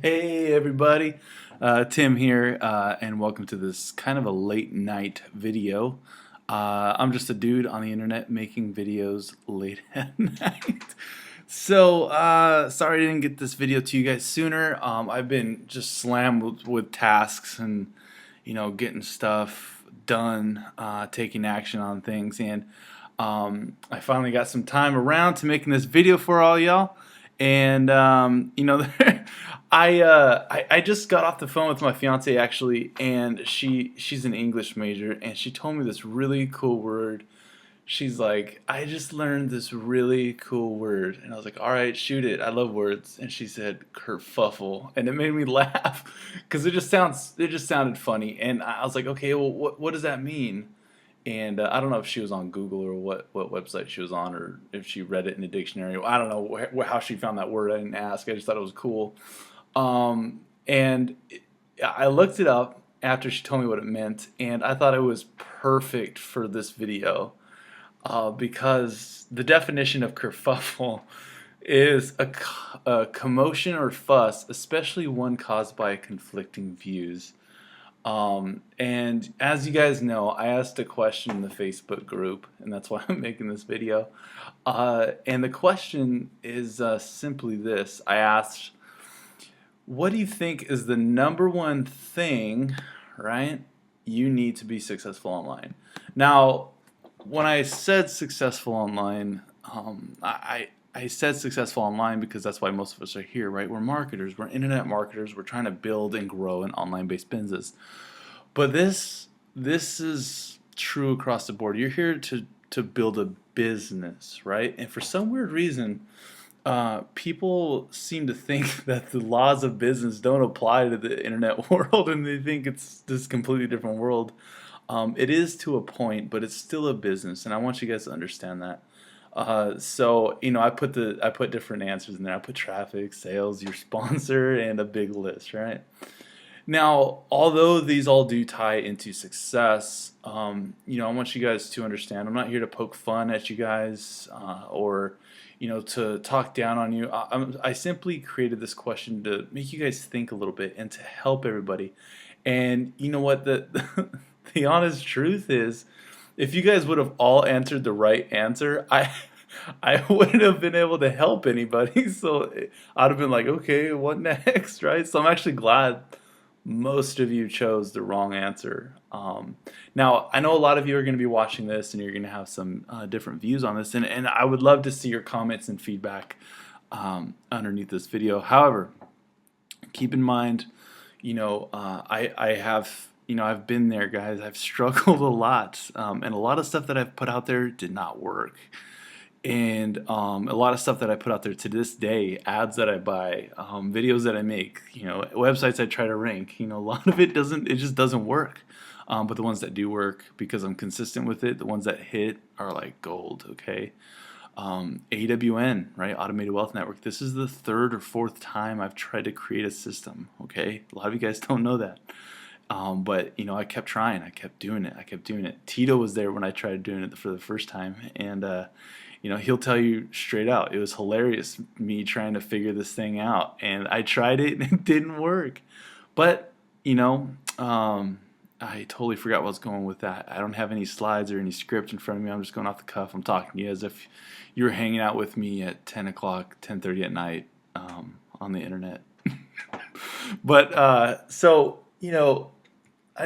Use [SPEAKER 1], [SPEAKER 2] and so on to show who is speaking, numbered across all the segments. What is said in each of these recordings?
[SPEAKER 1] Hey everybody, Tim here, and welcome to this kind of a late night video. I'm just a dude on the internet making videos late at night. So, sorry I didn't get this video to you guys sooner. I've been just slammed with tasks and, getting stuff done, taking action on things, and I finally got some time around to making this video for all y'all. And I just got off the phone with my fiance actually, and she's an English major, and she told me this really cool word. She's like, I just learned this really cool word, and I was like, all right, shoot it. I love words. And she said kerfuffle, and it made me laugh because it just sounded funny, and I was like, okay, well, what does that mean? And I don't know if she was on Google or what website she was on, or if she read it in a dictionary. I don't know how she found that word. I didn't ask. I just thought it was cool. And I looked it up after she told me what it meant, and I thought it was perfect for this video, because the definition of kerfuffle is a commotion or fuss, especially one caused by conflicting views. And as you guys know, I asked a question in the Facebook group, and that's why I'm making this video. And the question is simply this. I asked, what do you think is the number one thing, right, you need to be successful online? Now, when I said successful online, I said successful online because that's why most of us are here, right? We're marketers, we're internet marketers, we're trying to build and grow an online-based business. But this is true across the board. You're here to build a business, right? And for some weird reason, people seem to think that the laws of business don't apply to the internet world, and they think it's this completely different world. It is to a point, but it's still a business, and I want you guys to understand that. So I put different answers in there. I put traffic, sales, your sponsor, and a big list, right? Now, although these all do tie into success, I want you guys to understand. I'm not here to poke fun at you guys, or to talk down on you. I simply created this question to make you guys think a little bit and to help everybody. And you know what? The honest truth is, if you guys would have all answered the right answer, I wouldn't have been able to help anybody. So I'd have been like, okay, what next, right? So I'm actually glad most of you chose the wrong answer. Now, I know a lot of you are going to be watching this, and you're going to have some different views on this, and I would love to see your comments and feedback underneath this video. However, keep in mind, I have, I've been there, guys. I've struggled a lot, and a lot of stuff that I've put out there did not work. And a lot of stuff that I put out there to this day, ads that I buy, videos that I make, websites I try to rank, a lot of it just doesn't work. But the ones that do work, because I'm consistent with it, the ones that hit are like gold, okay? AWN, right? Automated Wealth Network. This is the third or fourth time I've tried to create a system, okay? A lot of you guys don't know that. But I kept trying. I kept doing it. Tito was there when I tried doing it for the first time, and he'll tell you straight out, it was hilarious me trying to figure this thing out, and I tried it and it didn't work. But I totally forgot what I was going with that. I don't have any slides or any script in front of me. I'm just going off the cuff. I'm talking to you as if you were hanging out with me at 10 o'clock, 10:30 at night on the internet. But I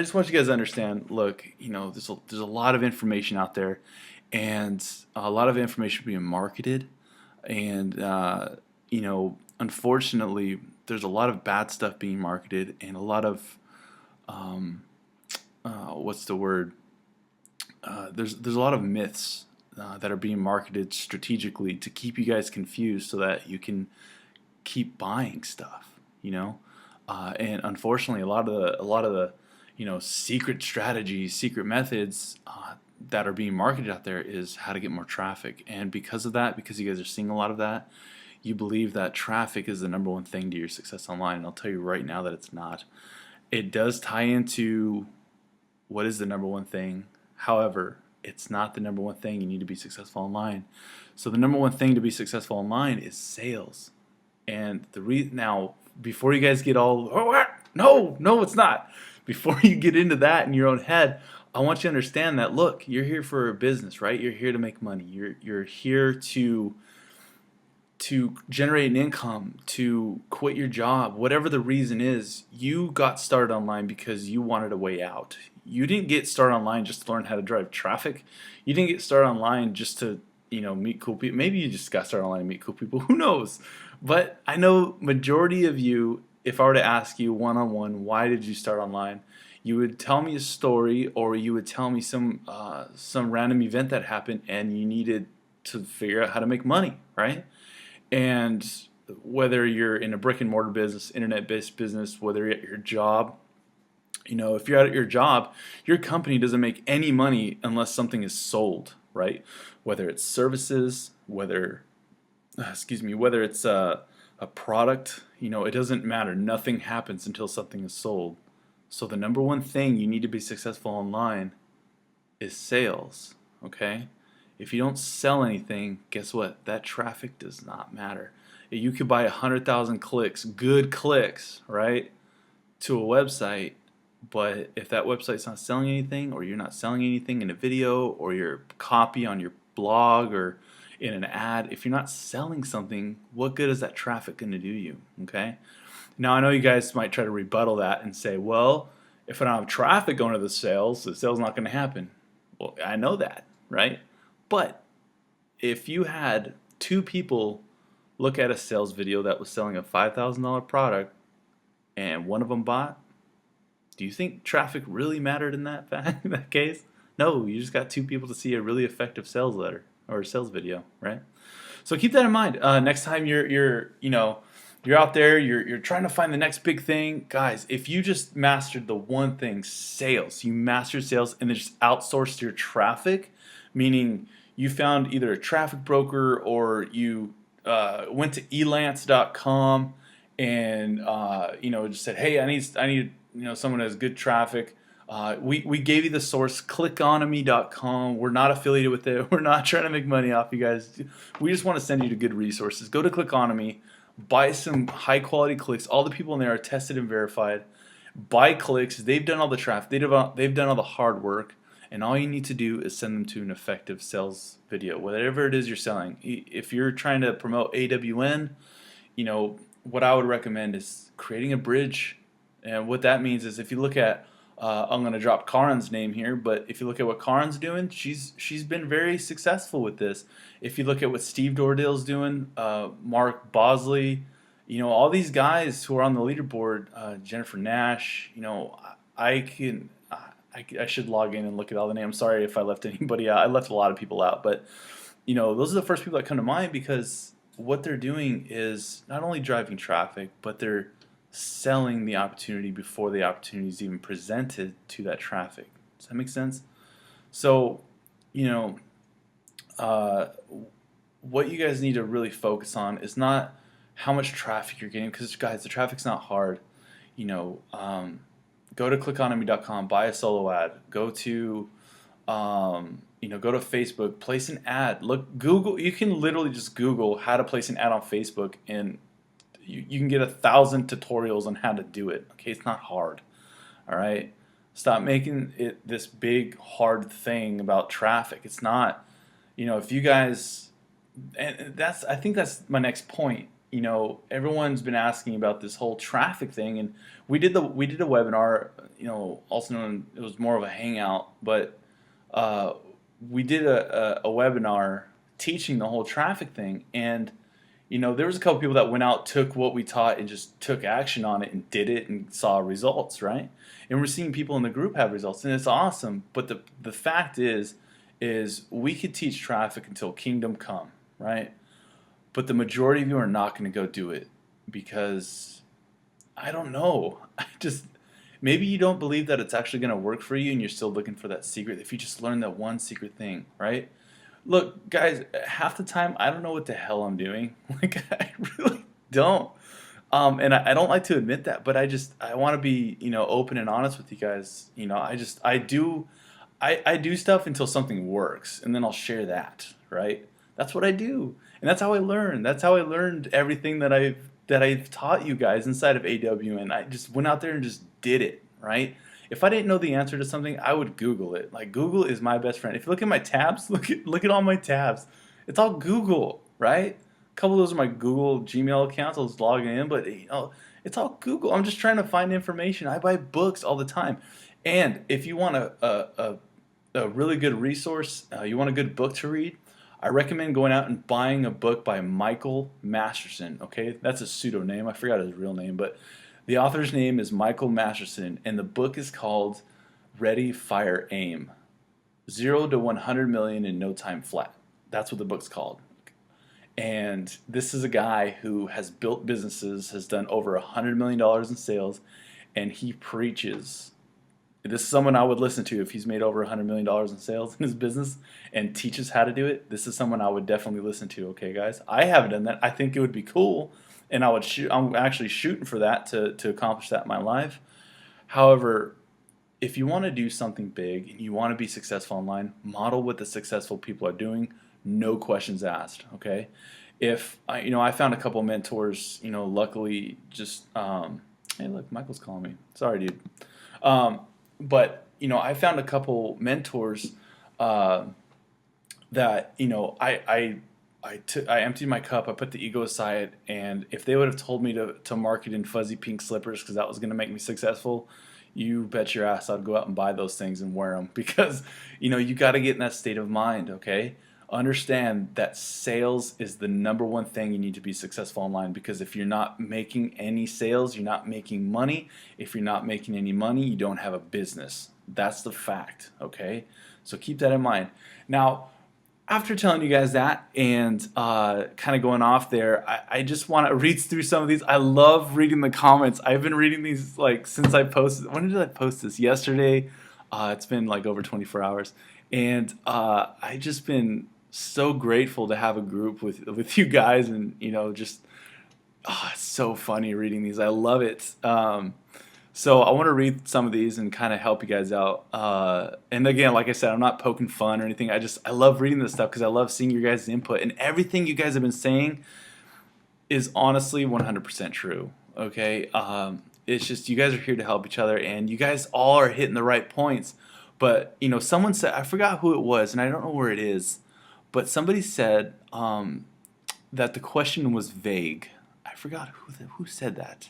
[SPEAKER 1] just want you guys to understand, look, there's a lot of information out there, and a lot of information being marketed, and unfortunately, there's a lot of bad stuff being marketed, and a lot of what's the word? There's a lot of myths that are being marketed strategically to keep you guys confused, so that you can keep buying stuff, and unfortunately, a lot of the secret strategies, secret methods that are being marketed out there is how to get more traffic. And because of that, because you guys are seeing a lot of that, you believe that traffic is the number one thing to your success online. And I'll tell you right now that it's not. It does tie into what is the number one thing. However, it's not the number one thing you need to be successful online. So the number one thing to be successful online is sales. And now, before you guys get all, oh, what? No, it's not. Before you get into that in your own head, I want you to understand that, look, you're here for a business, right? You're here to make money. You're here to generate an income, to quit your job, whatever the reason is. You got started online because you wanted a way out. You didn't get started online just to learn how to drive traffic. You didn't get started online just to, meet cool people. Maybe you just got started online to meet cool people. Who knows? But I know majority of you, if I were to ask you one-on-one, why did you start online? You would tell me a story, or you would tell me some random event that happened and you needed to figure out how to make money, right? And whether you're in a brick and mortar business, internet-based business, whether you're at your job, if you're at your job, your company doesn't make any money unless something is sold, right? Whether it's services, whether it's a product, it doesn't matter. Nothing happens until something is sold. So the number one thing you need to be successful online is sales, okay? If you don't sell anything, guess what? That traffic does not matter. You could buy 100,000 clicks, good clicks, right, to a website, but if that website's not selling anything, or you're not selling anything in a video, or your copy on your blog, or in an ad, if you're not selling something, what good is that traffic going to do you, okay? Now, I know you guys might try to rebuttal that and say, well, if I don't have traffic going to the sale's not going to happen. Well, I know that, right? But if you had two people look at a sales video that was selling a $5,000 product and one of them bought, do you think traffic really mattered in that in that case? No, you just got two people to see a really effective sales letter or sales video, right? So keep that in mind. Next time you're out there, you're trying to find the next big thing, guys. If you just mastered the one thing, sales, you mastered sales and then just outsourced your traffic, meaning you found either a traffic broker, or you went to elance.com and just said, hey, I need someone who has good traffic. We gave you the source, clickonomy.com. We're not affiliated with it. We're not trying to make money off you guys. We just want to send you to good resources. Go to Clickonomy, buy some high quality clicks. All the people in there are tested and verified. Buy clicks. They've done all the traffic. They've done all the hard work. And all you need to do is send them to an effective sales video, whatever it is you're selling. If you're trying to promote AWN, what I would recommend is creating a bridge. And what that means is, if you look at, I'm going to drop Karen's name here, but if you look at what Karen's doing, she's been very successful with this. If you look at what Steve Dordale's doing, Mark Bosley, all these guys who are on the leaderboard, Jennifer Nash, I should log in and look at all the names. I'm sorry if I left anybody out. I left a lot of people out, but those are the first people that come to mind, because what they're doing is not only driving traffic, but they're selling the opportunity before the opportunity is even presented to that traffic. Does that make sense? So, what you guys need to really focus on is not how much traffic you're getting, because guys, the traffic's not hard. Go to clickonomy.com, buy a solo ad. Go to go to Facebook, place an ad. Look, Google. You can literally just Google how to place an ad on Facebook, and you can get 1,000 tutorials on how to do it. Okay, it's not hard. All right, stop making it this big hard thing about traffic. It's not. If you guys, and I think that's my next point. Everyone's been asking about this whole traffic thing, and we did a webinar. Also known, it was more of a hangout, but we did a webinar teaching the whole traffic thing, and there was a couple people that went out, took what we taught, and just took action on it and did it and saw results, right? And we're seeing people in the group have results, and it's awesome. But the fact is we could teach traffic until kingdom come, right? But the majority of you are not going to go do it, because I don't know. Maybe you don't believe that it's actually going to work for you, and you're still looking for that secret. If you just learn that one secret thing, right? Look, guys, half the time I don't know what the hell I'm doing. I really don't. And I don't like to admit that, but I want to be, open and honest with you guys. I do stuff until something works, and then I'll share that, right? That's what I do. And that's how I learn. That's how I learned everything that I've that I've taught you guys inside of AWN. I just went out there and just did it, right? If I didn't know the answer to something, I would Google it. Like Google is my best friend. If you look at my tabs, look at all my tabs. It's all Google, right? A couple of those are my Google Gmail accounts. I was logging in, but it's all Google. I'm just trying to find information. I buy books all the time, and if you want a really good resource, you want a good book to read, I recommend going out and buying a book by Michael Masterson. Okay, that's a pseudonym. I forgot his real name, but the author's name is Michael Masterson, and the book is called Ready, Fire, Aim: 0 to 100 million in no time flat. That's what the book's called. And this is a guy who has built businesses, has done over $100 million in sales, and he preaches. This is someone I would listen to if he's made over $100 million in sales in his business and teaches how to do it. This is someone I would definitely listen to. Okay, guys, I haven't done that. I think it would be cool, and I'm actually shooting for that to accomplish that in my life. However, if you want to do something big and you want to be successful online, model what the successful people are doing. No questions asked. Okay, if I found a couple mentors. Luckily, just hey, look, Michael's calling me. Sorry, dude. But I found a couple mentors that I emptied my cup, I put the ego aside, and if they would have told me to market in fuzzy pink slippers because that was going to make me successful, you bet your ass I'd go out and buy those things and wear them because you got to get in that state of mind. Okay, understand that sales is the number one thing you need to be successful online, because if you're not making any sales, you're not making money. If you're not making any money, you don't have a business. That's the fact. Okay, so keep that in mind. Now, after telling you guys that and kind of going off there, I just want to read through some of these. I love reading the comments. I've been reading these like since I posted. When did I post this? Yesterday. It's been like over 24 hours, and I just been so grateful to have a group with you guys, and just it's so funny reading these. I love it. So I want to read some of these and kind of help you guys out. And again, like I said, I'm not poking fun or anything. I love reading this stuff because I love seeing your guys' input, and everything you guys have been saying is honestly 100% true. Okay, it's just you guys are here to help each other, and you guys all are hitting the right points. But someone said, I forgot who it was, and I don't know where it is. But somebody said that the question was vague. I forgot who said that.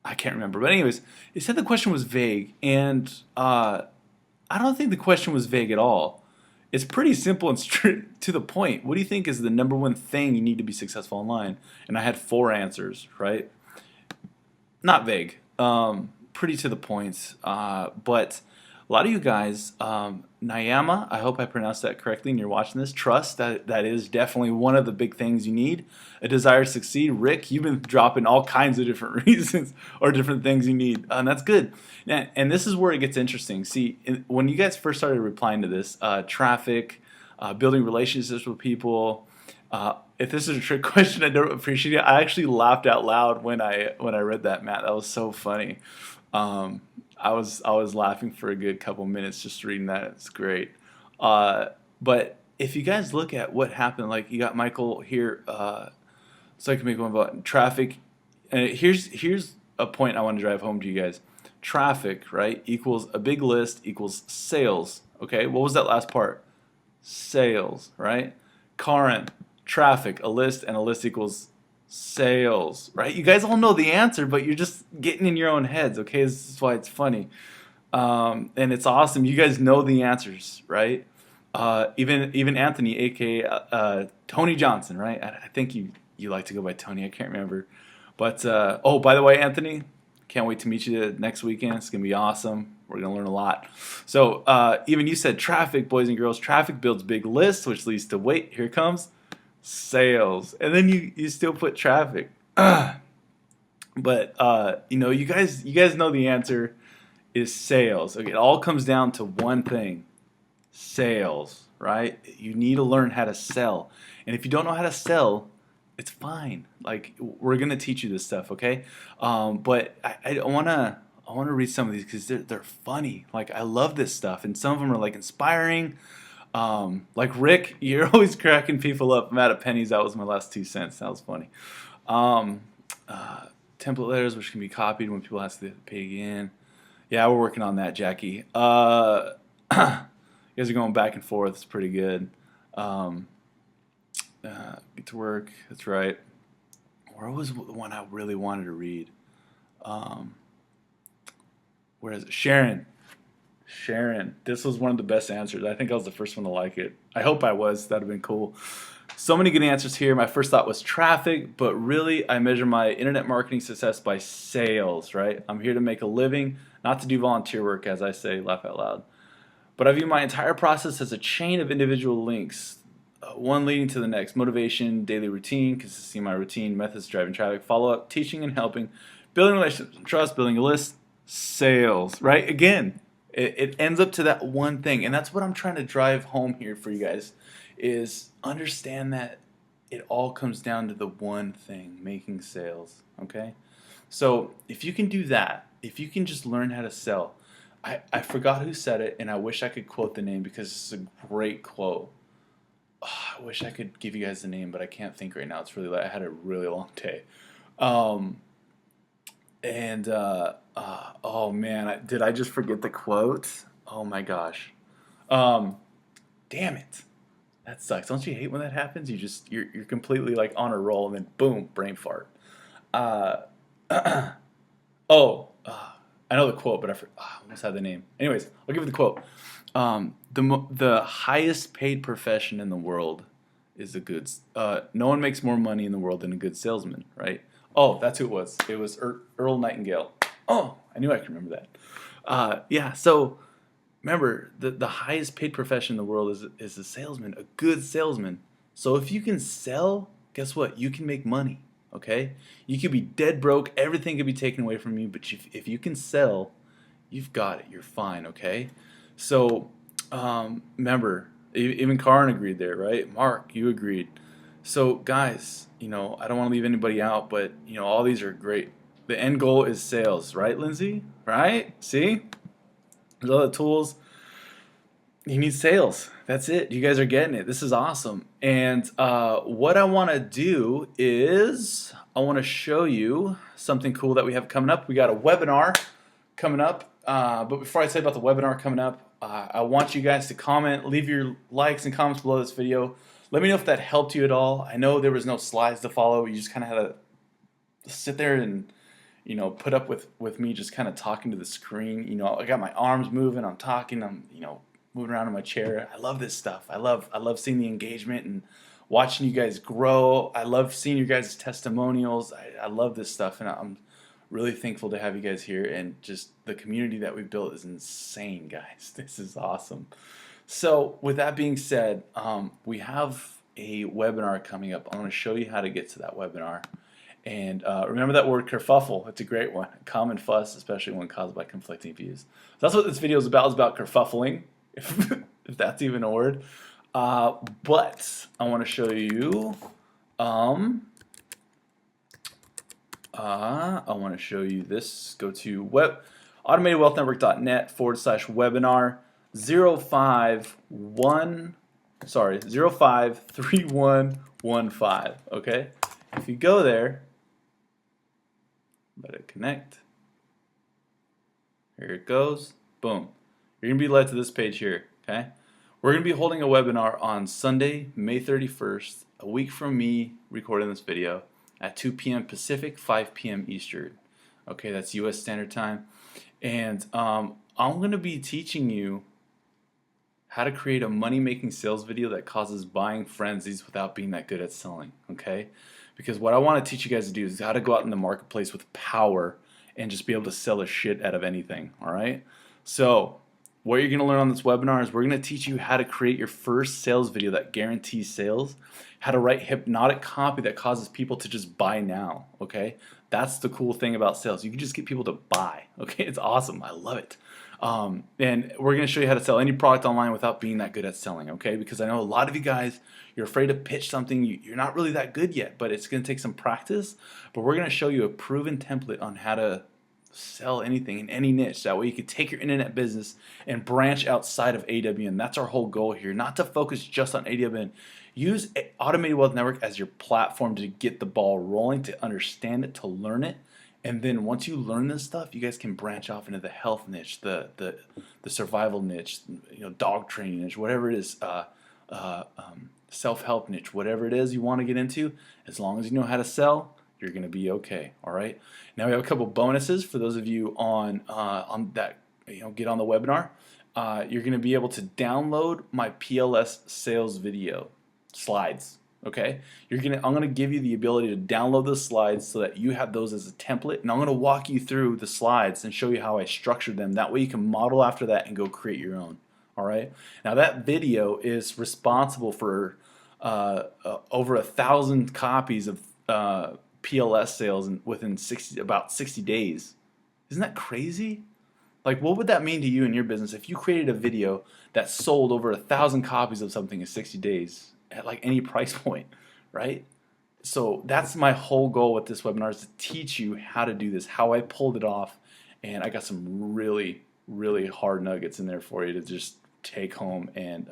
[SPEAKER 1] I can't remember. But anyways, they said the question was vague, and I don't think the question was vague at all. It's pretty simple and straight to the point. What do you think is the number one thing you need to be successful online? And I had 4 answers, right? Not vague. Pretty to the point. But a lot of you guys, Nyama, I hope I pronounced that correctly and you're watching this. Trust, that is definitely one of the big things you need. A desire to succeed. Rick, you've been dropping all kinds of different reasons or different things you need. And that's good. And this is where it gets interesting. See, when you guys first started replying to this, traffic, building relationships with people, if this is a trick question, I don't appreciate it. I actually laughed out loud when I read that, Matt. That was so funny. I was laughing for a good couple minutes just reading that. It's great. But if you guys look at what happened, like you got Michael here, so I can make one about traffic. And here's a point I want to drive home to you guys. Traffic, right, equals a big list equals sales. Okay, what was that last part? Sales, right? Karen, traffic, a list, and a list equals sales, right? You guys all know the answer, but you're just getting in your own heads, okay? This is why it's funny. And it's awesome. You guys know the answers, right? Even Anthony, aka Tony Johnson, right? I think you like to go by Tony. I can't remember. But oh, by the way, Anthony, can't wait to meet you next weekend. It's gonna be awesome. We're gonna learn a lot. So even you said traffic, boys and girls. Traffic builds big lists, which leads to wait. Here it comes. Sales, and then you still put traffic. But you guys know the answer is sales. Okay, it all comes down to one thing: sales, right? You need to learn how to sell, and if you don't know how to sell, it's fine. Like, we're gonna teach you this stuff, okay? But I wanna read some of these because they're funny. Like, I love this stuff, and some of them are like inspiring. Like Rick, you're always cracking people up. I'm out of pennies. That was my last 2 cents. That was funny. Um, uh, Template letters which can be copied when people ask to pay again. Yeah, we're working on that, Jackie. You guys are going back and forth. It's pretty good. Um, Get to work. That's right. Where was the one I really wanted to read? Um, where is it? Sharon. Sharon. This was one of the best answers. I think I was the first one to like it. I hope I was. That'd have been cool. So many good answers here. My first thought was traffic, but really I measure my internet marketing success by sales, right? I'm here to make a living, not to do volunteer work, as I say, laugh out loud. But I view my entire process as a chain of individual links, one leading to the next. Motivation, daily routine, consistency in my routine, methods driving traffic, follow-up, teaching and helping, building relationships and trust, building a list, sales, right? Again, it ends up to that one thing. And that's what I'm trying to drive home here for you guys, is understand that it all comes down to the one thing, making sales, okay? So if you can do that, if you can just learn how to sell, I forgot who said it, and I wish I could quote the name because it's a great quote. Oh, I wish I could give you guys the name, but I can't think right now. It's really late. I had a really long day. Um, and oh man, did I just forget the quote? Oh my gosh. Um, Damn it. That sucks. Don't you hate when that happens? You're completely like on a roll, and then boom, brain fart. Uh, oh, I know the quote, but I almost had the name. Anyways, I'll give you the quote. The highest paid profession in the world is a good. No one makes more money in the world than a good salesman, right? Oh, that's who it was. It was Earl Nightingale. Oh, I knew I could remember that. Yeah. So remember, the highest paid profession in the world is a salesman, a good salesman. So if you can sell, guess what? You can make money. Okay? You could be dead broke, everything could be taken away from you, but if you can sell, you've got it. You're fine. Okay? So remember, even Karin agreed there, right? Mark, you agreed. So guys, I don't want to leave anybody out, but all these are great. The end goal is sales, right, Lindsay? Right? See? There's all the tools. You need sales. That's it. You guys are getting it. This is awesome. And what I want to do is I want to show you something cool that we have coming up. We got a webinar coming up. But before I say about the webinar coming up, I want you guys to comment, leave your likes and comments below this video. Let me know if that helped you at all. I know there was no slides to follow. You just kind of had to sit there and put up with me just kind of talking to the screen. I got my arms moving. I'm talking. I'm moving around in my chair. I love this stuff. I love seeing the engagement and watching you guys grow. I love seeing your guys' testimonials. I love this stuff, and I'm really thankful to have you guys here. And just the community that we've built is insane, guys. This is awesome. So with that being said, we have a webinar coming up. I'm going to show you how to get to that webinar. And remember that word kerfuffle. It's a great one. Common fuss, especially when caused by conflicting views. So that's what this video is about kerfuffling, if that's even a word. But I want to show you. I want to show you this. Go to automatedwealthnetwork.net/webinar 053115. Okay, if you go there. Let it connect. Here it goes. Boom. You're going to be led to this page here. Okay. We're going to be holding a webinar on Sunday, May 31st, a week from me recording this video at 2 p.m. Pacific, 5 p.m. Eastern. Okay, that's U.S. Standard Time. And I'm going to be teaching you how to create a money-making sales video that causes buying frenzies without being that good at selling. Okay. Because what I want to teach you guys to do is how to go out in the marketplace with power and just be able to sell a shit out of anything, all right? So what you're going to learn on this webinar is we're going to teach you how to create your first sales video that guarantees sales, how to write hypnotic copy that causes people to just buy now, okay? That's the cool thing about sales. You can just get people to buy, okay? It's awesome. I love it. And we're going to show you how to sell any product online without being that good at selling, okay? Because I know a lot of you guys, you're afraid to pitch something. You're not really that good yet, but it's going to take some practice. But we're going to show you a proven template on how to sell anything in any niche. That way you can take your internet business and branch outside of AWN. That's our whole goal here, not to focus just on AWN. Use Automated Wealth Network as your platform to get the ball rolling, to understand it, to learn it. And then once you learn this stuff, you guys can branch off into the health niche, the survival niche, dog training niche, whatever it is, self-help niche, whatever it is you want to get into. As long as you know how to sell, you're going to be okay. All right. Now we have a couple bonuses for those of you on that get on the webinar. You're going to be able to download my PLS sales video slides. Okay, I'm gonna give you the ability to download the slides so that you have those as a template, and I'm gonna walk you through the slides and show you how I structured them. That way you can model after that and go create your own. All right. Now that video is responsible for over 1,000 copies of PLS sales within about 60 days. Isn't that crazy? Like, what would that mean to you in your business if you created a video that sold over 1,000 copies of something in 60 days? At like any price point, right? So that's my whole goal with this webinar, is to teach you how to do this, how I pulled it off, and I got some really, really hard nuggets in there for you to just take home and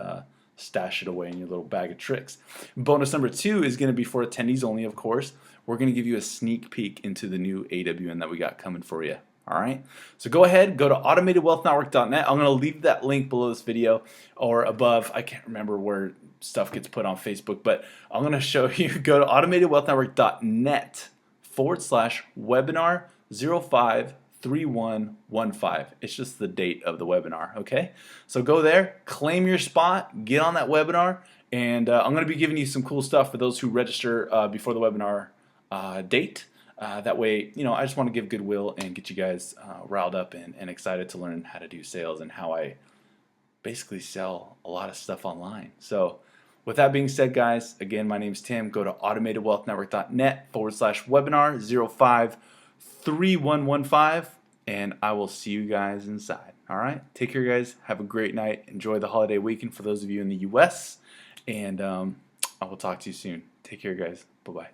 [SPEAKER 1] stash it away in your little bag of tricks. Bonus number 2 is going to be for attendees only, of course. We're going to give you a sneak peek into the new AWN that we got coming for you. All right, so go ahead, go to automatedwealthnetwork.net. I'm going to leave that link below this video or above. I can't remember where stuff gets put on Facebook, but I'm going to show you. Go to automatedwealthnetwork.net/webinar 053115. It's just the date of the webinar, okay? So go there, claim your spot, get on that webinar, and I'm going to be giving you some cool stuff for those who register before the webinar date. That way, I just want to give goodwill and get you guys riled up and excited to learn how to do sales and how I basically sell a lot of stuff online. So with that being said, guys, again, my name's Tim. Go to automatedwealthnetwork.net/webinar 053115, and I will see you guys inside. All right? Take care, guys. Have a great night. Enjoy the holiday weekend for those of you in the U.S., and I will talk to you soon. Take care, guys. Bye-bye.